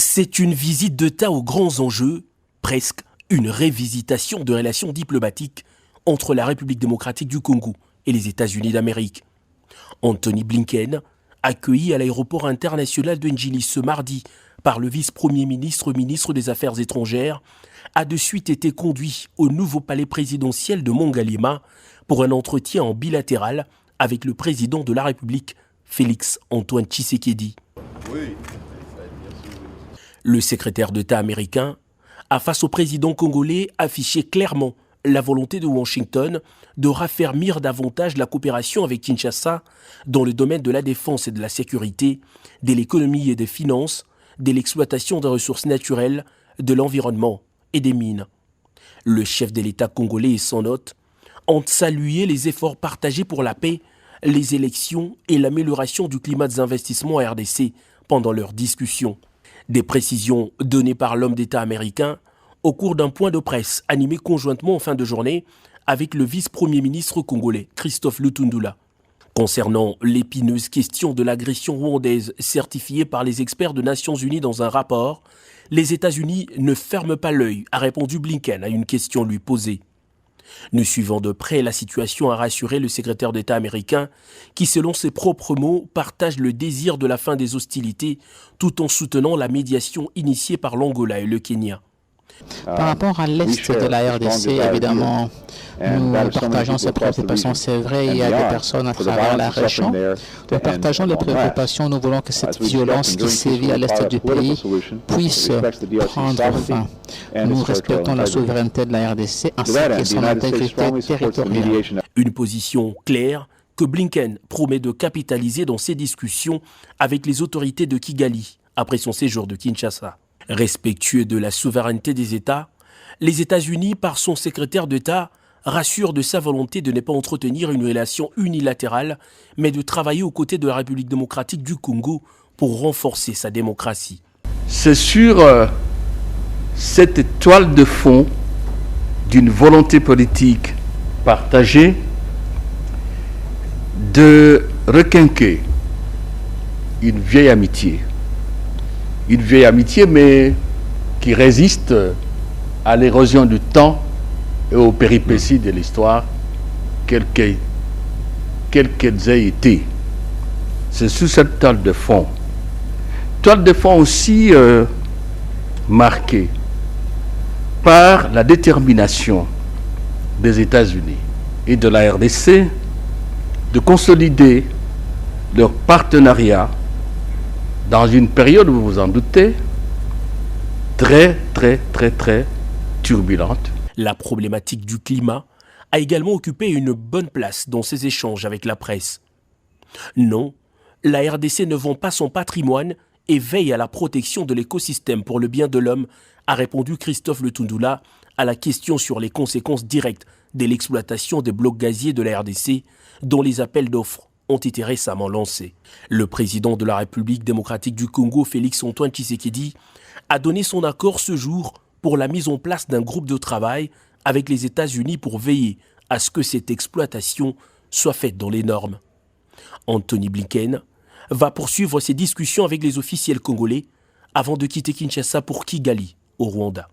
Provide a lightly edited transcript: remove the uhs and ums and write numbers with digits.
C'est une visite d'État aux grands enjeux, presque une révisitation de relations diplomatiques entre la République démocratique du Congo et les États-Unis d'Amérique. Anthony Blinken, accueilli à l'aéroport international de Njili ce mardi par le vice-premier ministre, ministre des Affaires étrangères, a de suite été conduit au nouveau palais présidentiel de Mongalema pour un entretien en bilatéral avec le président de la République, Félix Antoine Tshisekedi. Le secrétaire d'État américain a, face au président congolais, affiché clairement la volonté de Washington de raffermir davantage la coopération avec Kinshasa dans le domaine de la défense et de la sécurité, de l'économie et des finances, de l'exploitation des ressources naturelles, de l'environnement et des mines. Le chef de l'État congolais et son hôte ont salué les efforts partagés pour la paix, les élections et l'amélioration du climat des investissements à RDC pendant leur discussion. Des précisions données par l'homme d'État américain au cours d'un point de presse animé conjointement en fin de journée avec le vice-premier ministre congolais Christophe Lutundula. Concernant l'épineuse question de l'agression rwandaise certifiée par les experts des Nations Unies dans un rapport, les États-Unis ne ferment pas l'œil, a répondu Blinken à une question lui posée. Nous suivons de près la situation, a rassuré le secrétaire d'État américain qui, selon ses propres mots, partage le désir de la fin des hostilités tout en soutenant la médiation initiée par l'Angola et le Kenya. Par rapport à l'Est de la RDC, évidemment, nous partageons ces préoccupations. C'est vrai, il y a des personnes à travers la région. Nous partageons les préoccupations. Nous voulons que cette violence qui sévit à l'Est du pays puisse prendre fin. Nous respectons la souveraineté de la RDC ainsi que son intégrité territoriale. Une position claire que Blinken promet de capitaliser dans ses discussions avec les autorités de Kigali après son séjour de Kinshasa. Respectueux de la souveraineté des États, les États-Unis, par son secrétaire d'État, rassurent de sa volonté de ne pas entretenir une relation unilatérale, mais de travailler aux côtés de la République démocratique du Congo pour renforcer sa démocratie. C'est sur cette étoile de fond d'une volonté politique partagée de requinquer une vieille amitié. Une vieille amitié, mais qui résiste à l'érosion du temps et aux péripéties de l'histoire, quelles qu'elles aient été. C'est sous cette toile de fond. Toile de fond aussi marquée par la détermination des États-Unis et de la RDC de consolider leur partenariat dans une période, vous vous en doutez, très turbulente. La problématique du climat a également occupé une bonne place dans ses échanges avec la presse. Non, la RDC ne vend pas son patrimoine et veille à la protection de l'écosystème pour le bien de l'homme, a répondu Christophe Lutundula à la question sur les conséquences directes de l'exploitation des blocs gaziers de la RDC, dont les appels d'offres ont été récemment lancés. Le président de la République démocratique du Congo, Félix Antoine Tshisekedi, a donné son accord ce jour pour la mise en place d'un groupe de travail avec les États-Unis pour veiller à ce que cette exploitation soit faite dans les normes. Anthony Blinken va poursuivre ses discussions avec les officiels congolais avant de quitter Kinshasa pour Kigali, au Rwanda.